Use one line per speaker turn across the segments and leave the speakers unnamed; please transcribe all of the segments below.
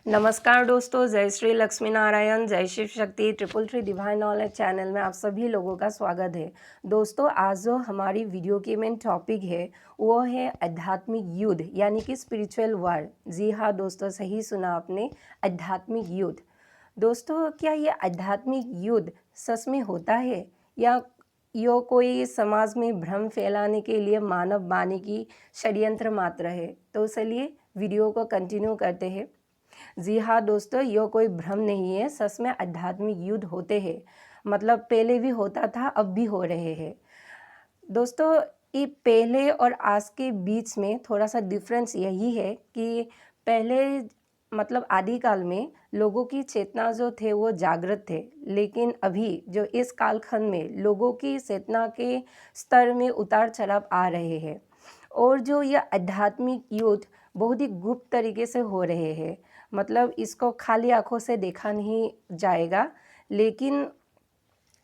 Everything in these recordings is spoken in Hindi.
नमस्कार दोस्तों, जय श्री लक्ष्मी नारायण, जय Shiv Shakti, 333 divine knowledge channel में आप सभी लोगों का स्वागत है। दोस्तों, आज जो हमारी वीडियो की मेन टॉपिक है वो है आध्यात्मिक युद्ध यानी कि स्पिरिचुअल वार। जी हाँ दोस्तों, सही सुना आपने, आध्यात्मिक युद्ध। दोस्तों, क्या ये आध्यात्मिक युद्ध सच में होता है या यो कोई समाज में भ्रम फैलाने के लिए मानव वाणी की षड्यंत्र मात्र है? तो चलिए वीडियो को कंटिन्यू करते हैं। जी हाँ दोस्तों, ये कोई भ्रम नहीं है, सच में आध्यात्मिक युद्ध होते हैं। मतलब पहले भी होता था, अब भी हो रहे हैं। दोस्तों, ये पहले और आज के बीच में थोड़ा सा डिफरेंस यही है कि पहले मतलब आदिकाल में लोगों की चेतना जो थे वो जागृत थे, लेकिन अभी जो इस कालखंड में लोगों की चेतना के स्तर में उतार चढ़ाव आ रहे हैं और जो यह आध्यात्मिक युद्ध बहुत ही गुप्त तरीके से हो रहे हैं। मतलब इसको खाली आंखों से देखा नहीं जाएगा, लेकिन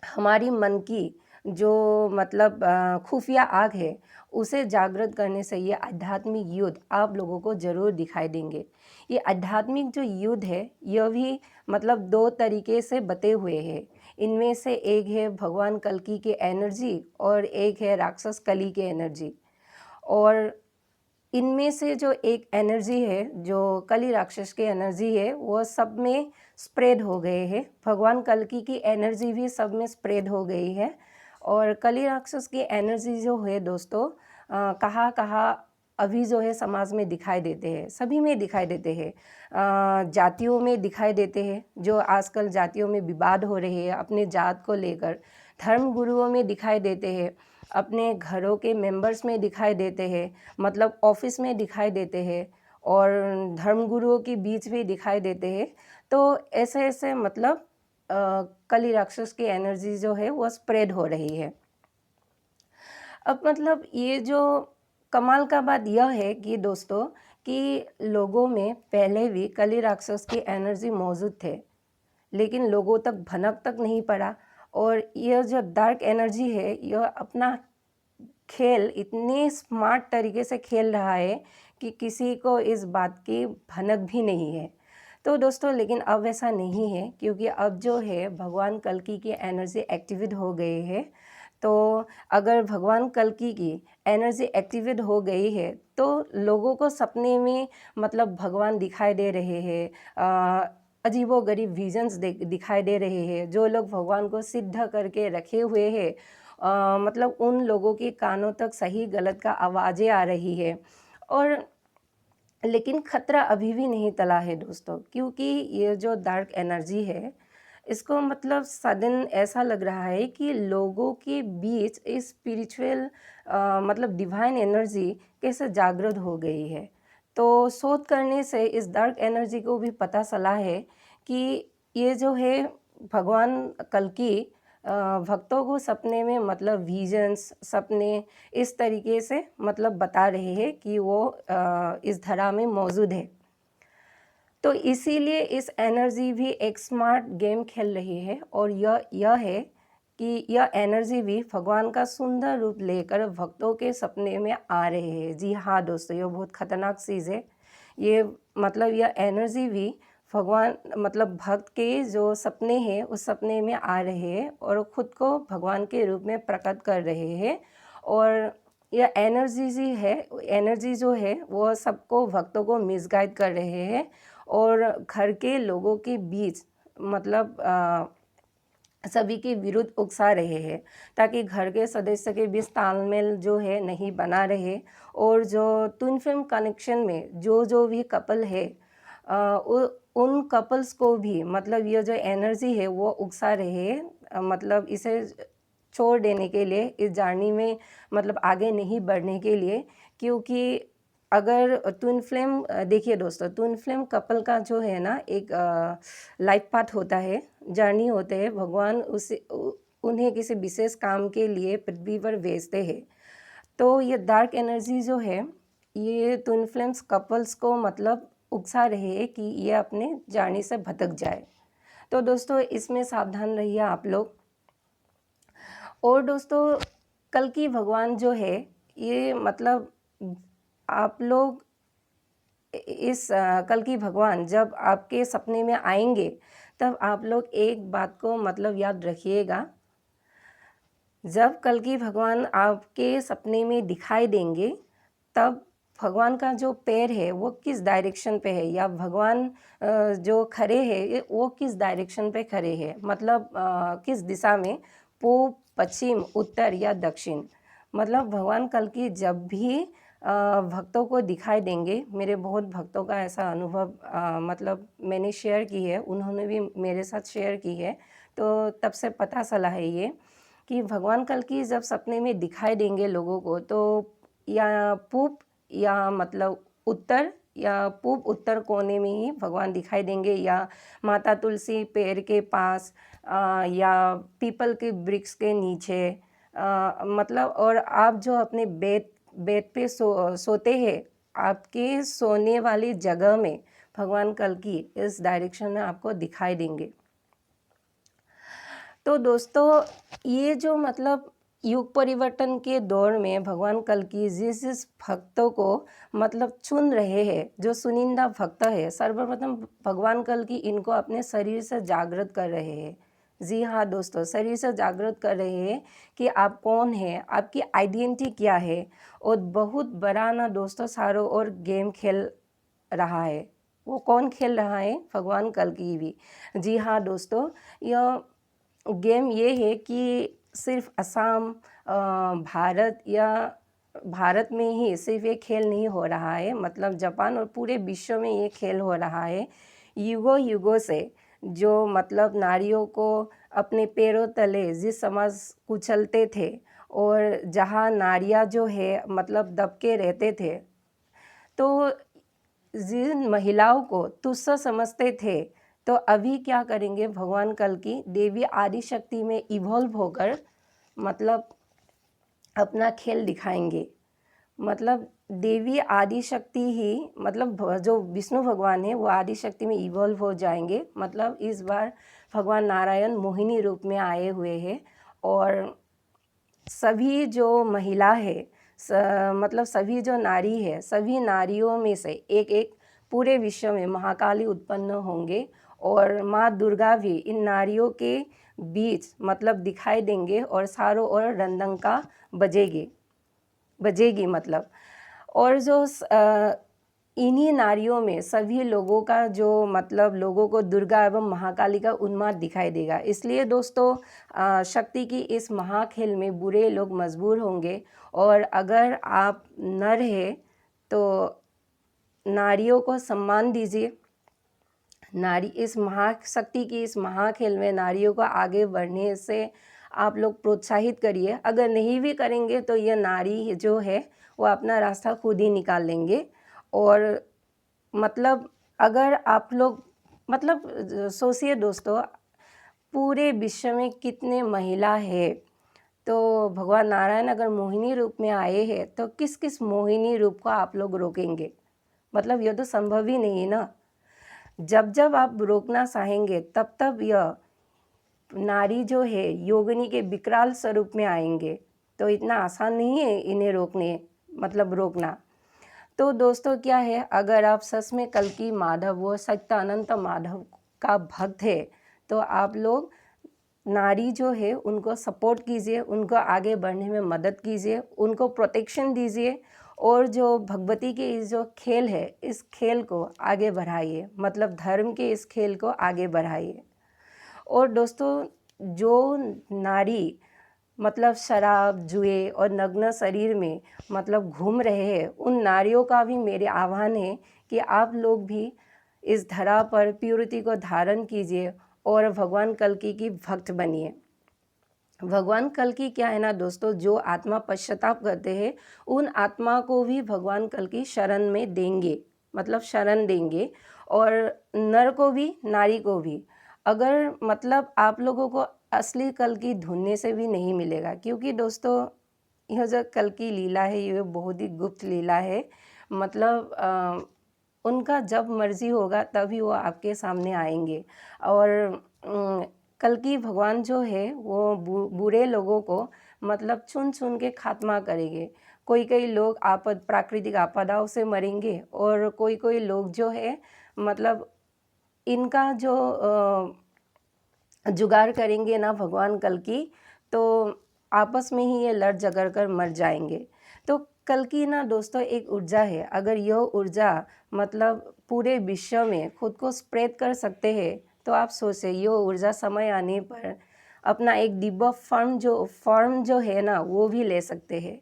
हमारी मन की जो मतलब खुफिया आग है उसे जागृत करने से ये आध्यात्मिक युद्ध आप लोगों को ज़रूर दिखाई देंगे। ये आध्यात्मिक जो युद्ध है यह भी मतलब दो तरीके से बटे हुए हैं। इनमें से एक है भगवान कल्कि के एनर्जी और एक है राक्षस कली के एनर्जी। और इनमें से जो एक एनर्जी है, जो कली राक्षस की एनर्जी है, वो सब में स्प्रेड हो गए हैं। भगवान कल्कि की एनर्जी भी सब में स्प्रेड हो गई है और कली राक्षस की एनर्जी जो है दोस्तों, कहाँ कहाँ अभी जो है समाज में दिखाई देते हैं, सभी में दिखाई देते हैं। जातियों में दिखाई देते हैं, जो आजकल जातियों में विवाद हो रहे हैं अपने जात को लेकर। धर्म गुरुओं में दिखाई देते हैं, अपने घरों के मेंबर्स में दिखाई देते हैं, मतलब ऑफिस में दिखाई देते हैं और धर्मगुरुओं के बीच भी दिखाई देते हैं। तो ऐसे ऐसे मतलब कली राक्षस की एनर्जी जो है वो स्प्रेड हो रही है। अब मतलब ये जो कमाल का बात यह है कि दोस्तों कि लोगों में पहले भी कली राक्षस की एनर्जी मौजूद थे, लेकिन लोगों तक भनक तक नहीं पड़ा। और यह जो डार्क एनर्जी है यह अपना खेल इतने स्मार्ट तरीके से खेल रहा है कि किसी को इस बात की भनक भी नहीं है। तो दोस्तों, लेकिन अब ऐसा नहीं है, क्योंकि अब जो है भगवान कल्कि की एनर्जी एक्टिवेट हो गई है। तो अगर भगवान कल्कि की एनर्जी एक्टिवेट हो गई है तो लोगों को सपने में मतलब भगवान दिखाई दे रहे हैं। अजीबोगरीब विजन्स दिखाई दे रहे हैं। जो लोग भगवान को सिद्ध करके रखे हुए हैं, मतलब उन लोगों के कानों तक सही गलत का आवाज़ें आ रही है। और लेकिन खतरा अभी भी नहीं टला है दोस्तों, क्योंकि ये जो डार्क एनर्जी है इसको मतलब सडन ऐसा लग रहा है कि लोगों के बीच इस स्पिरिचुअल मतलब डिवाइन एनर्जी कैसे जागृत हो गई है। तो शोध करने से इस डार्क एनर्जी को भी पता चला है कि ये जो है भगवान कल्कि भक्तों को सपने में मतलब विजन्स सपने इस तरीके से मतलब बता रहे हैं कि वो इस धरा में मौजूद है। तो इसीलिए इस एनर्जी भी एक स्मार्ट गेम खेल रही है और यह है कि यह एनर्जी भी भगवान का सुंदर रूप लेकर भक्तों के सपने में आ रहे हैं। जी हाँ दोस्तों, ये बहुत खतरनाक चीज़ है। ये मतलब यह एनर्जी भी भगवान मतलब भक्त के जो सपने हैं उस सपने में आ रहे हैं और ख़ुद को भगवान के रूप में प्रकट कर रहे हैं। और यह एनर्जी जो है वो सबको भक्तों को मिसगाइड कर रहे हैं और घर के लोगों के बीच मतलब सभी के विरुद्ध उकसा रहे हैं, ताकि घर के सदस्य के बीच तालमेल जो है नहीं बना रहे। और जो ट्विन फ्लेम कनेक्शन में जो भी कपल है, उन कपल्स को भी मतलब ये जो एनर्जी है वो उकसा रहे हैं, मतलब इसे छोड़ देने के लिए, इस जर्नी में मतलब आगे नहीं बढ़ने के लिए। क्योंकि अगर ट्विन फ्लेम देखिए दोस्तों, ट्विन फ्लेम कपल का जो है ना एक लाइफ पाथ होता है, जर्नी होते हैं। भगवान उन्हें किसी विशेष काम के लिए पृथ्वी पर भेजते हैं। तो ये डार्क एनर्जी जो है ये ट्विन फ्लेम्स कपल्स को मतलब उकसा रहे हैं कि ये अपने जर्नी से भटक जाए। तो दोस्तों, इसमें सावधान रहिए आप लोग। और दोस्तों, कल्कि भगवान जो है ये मतलब आप लोग इस कल्कि भगवान जब आपके सपने में आएंगे, तब आप लोग एक बात को मतलब याद रखिएगा, जब कल्कि भगवान आपके सपने में दिखाई देंगे, तब भगवान का जो पैर है वो किस डायरेक्शन पे है, या भगवान जो खड़े हैं वो किस डायरेक्शन पे खड़े हैं, मतलब किस दिशा में, पूर्व, पश्चिम, उत्तर या दक्षिण। मतलब भगवान कल्कि जब भी भक्तों को दिखाई देंगे, मेरे बहुत भक्तों का ऐसा अनुभव मतलब मैंने शेयर की है, उन्होंने भी मेरे साथ शेयर की है, तो तब से पता चला है ये कि भगवान कल्कि जब सपने में दिखाई देंगे लोगों को, तो या पूर्व या मतलब उत्तर या पूर्व उत्तर कोने में ही भगवान दिखाई देंगे, या माता तुलसी पेड़ के पास, या पीपल के वृक्ष के नीचे, मतलब और आप जो अपने बेड बेड पे सोते हैं, आपके सोने वाली जगह में भगवान कल्कि इस डायरेक्शन में आपको दिखाई देंगे। तो दोस्तों, ये जो मतलब युग परिवर्तन के दौर में भगवान कल्कि जिस भक्तों को मतलब चुन रहे हैं, जो चुनिंदा भक्त है, सर्वप्रथम भगवान कल्कि इनको अपने शरीर से जागृत कर रहे हैं। जी हाँ दोस्तों, शरीर से जागृत कर रहे हैं कि आप कौन हैं, आपकी आइडेंटिटी क्या है। और बहुत बड़ा ना दोस्तों चारों ओर गेम खेल रहा है। वो कौन खेल रहा है? भगवान कल्कि भी। जी हाँ दोस्तों, यह गेम ये है कि सिर्फ असम, भारत या भारत में ही सिर्फ ये खेल नहीं हो रहा है, मतलब जापान और पूरे विश्व में ये खेल हो रहा है। युगों युगों से जो मतलब नारियों को अपने पैरों तले जिस समाज कुचलते थे, और जहाँ नारियाँ जो है मतलब दबके रहते थे, तो जिन महिलाओं को तुच्छ समझते थे, तो अभी क्या करेंगे भगवान कल्कि देवी आदिशक्ति में इवॉल्व होकर मतलब अपना खेल दिखाएंगे। मतलब देवी आदिशक्ति ही, मतलब जो विष्णु भगवान है वो आदिशक्ति में इवॉल्व हो जाएंगे। मतलब इस बार भगवान नारायण मोहिनी रूप में आए हुए हैं, और सभी जो महिला है, मतलब सभी जो नारी है, सभी नारियों में से एक एक पूरे विश्व में महाकाली उत्पन्न होंगे, और माँ दुर्गा भी इन नारियों के बीच मतलब दिखाई देंगे, और चारों ओर रंडंका बजेगी मतलब। और जो इन्हीं नारियों में सभी लोगों का जो मतलब लोगों को दुर्गा एवं महाकाली का उन्माद दिखाई देगा। इसलिए दोस्तों, शक्ति की इस महाखेल में बुरे लोग मजबूर होंगे, और अगर आप नर हैं तो नारियों को सम्मान दीजिए। नारी इस महाशक्ति की इस महाखेल में नारियों को आगे बढ़ने से आप लोग प्रोत्साहित करिए। अगर नहीं भी करेंगे तो यह नारी जो है वो अपना रास्ता खुद ही निकाल लेंगे। और मतलब अगर आप लोग मतलब सोचिए दोस्तों, पूरे विश्व में कितने महिला है, तो भगवान नारायण अगर मोहिनी रूप में आए हैं, तो किस किस मोहिनी रूप को आप लोग रोकेंगे? मतलब यह तो संभव ही नहीं है ना। जब जब आप रोकना चाहेंगे, तब तब यह नारी जो है योगिनी के विकराल स्वरूप में आएंगे। तो इतना आसान नहीं है इन्हें रोकना। तो दोस्तों क्या है, अगर आप सच में कल्कि माधव व सत्यानंद माधव का भक्त है, तो आप लोग नारी जो है उनको सपोर्ट कीजिए, उनको आगे बढ़ने में मदद कीजिए, उनको प्रोटेक्शन दीजिए, और जो भगवती के इस जो खेल है, इस खेल को आगे बढ़ाइए, मतलब धर्म के इस खेल को आगे बढ़ाइए। और दोस्तों, जो नारी मतलब शराब, जुए और नग्न शरीर में मतलब घूम रहे हैं, उन नारियों का भी मेरे आह्वान है कि आप लोग भी इस धरा पर प्यूरिटी को धारण कीजिए और भगवान कल्कि की भक्त बनिए। भगवान कल्कि क्या है ना दोस्तों, जो आत्मा पश्चाताप करते हैं, उन आत्मा को भी भगवान कल्कि शरण में देंगे, मतलब शरण देंगे, और नर को भी नारी को भी। अगर मतलब आप लोगों को असली कल्कि ढूंढने से भी नहीं मिलेगा, क्योंकि दोस्तों यह जो कल्कि लीला है ये बहुत ही गुप्त लीला है। मतलब उनका जब मर्जी होगा तभी वो आपके सामने आएंगे। और कल्कि भगवान जो है वो बुरे लोगों को मतलब चुन चुन के खात्मा करेंगे। कोई कोई लोग प्राकृतिक आपदाओं से मरेंगे और कोई कोई लोग जो है मतलब इनका जो जुगाड़ करेंगे ना भगवान कल्कि, तो आपस में ही ये लड़ झगड़ कर मर जाएंगे। तो कल्कि ना दोस्तों एक ऊर्जा है, अगर यह ऊर्जा मतलब पूरे विश्व में खुद को स्प्रेड कर सकते हैं तो आप सोचें यह ऊर्जा समय आने पर अपना एक दिव्य फॉर्म जो है ना वो भी ले सकते हैं।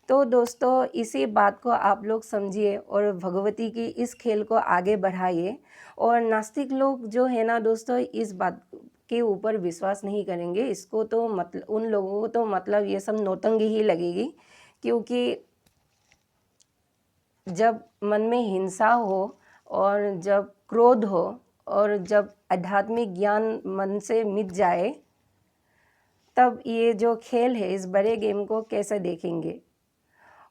तो दोस्तों इसी बात को आप लोग समझिए और भगवती की इस खेल को आगे बढ़ाइए। और नास्तिक लोग जो है ना दोस्तों इस बात के ऊपर विश्वास नहीं करेंगे, इसको तो मतलब उन लोगों को तो मतलब ये सब नौटंकी ही लगेगी, क्योंकि जब मन में हिंसा हो और जब क्रोध हो और जब आध्यात्मिक ज्ञान मन से मिट जाए, तब ये जो खेल है इस बड़े गेम को कैसे देखेंगे।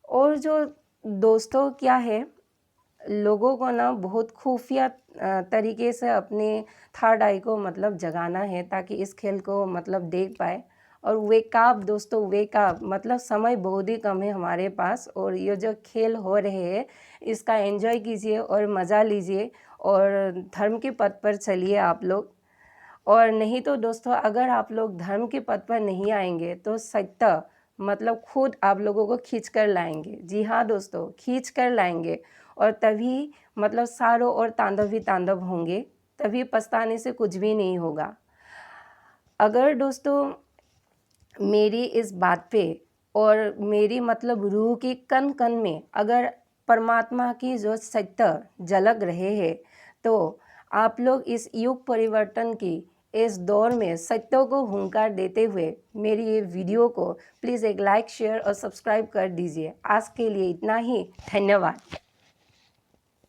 और जो दोस्तों क्या है, लोगों को ना बहुत खुफिया तरीके से अपने थर्ड आई को मतलब जगाना है ताकि इस खेल को मतलब देख पाए। और वेक अप दोस्तों, वेक अप, मतलब समय बहुत ही कम है हमारे पास और ये जो खेल हो रहे हैं इसका एंजॉय कीजिए और मज़ा लीजिए और धर्म के पथ पर चलिए आप लोग। और नहीं तो दोस्तों अगर आप लोग धर्म के पथ पर नहीं आएंगे तो सत्य मतलब खुद आप लोगों को खींच कर लाएंगे। जी हाँ दोस्तों, खींच कर लाएंगे और तभी मतलब सारों ओर तांडव ही तांडव होंगे, तभी पछताने से कुछ भी नहीं होगा। अगर दोस्तों मेरी इस बात पे और मेरी मतलब रूह की कण कण में अगर परमात्मा की जो सत्य झलक रहे हैं, तो आप लोग इस युग परिवर्तन की इस दौर में सत्यों को हुंकार देते हुए मेरी ये वीडियो को प्लीज़ एक लाइक, शेयर और सब्सक्राइब कर दीजिए। आज के लिए इतना ही, धन्यवाद।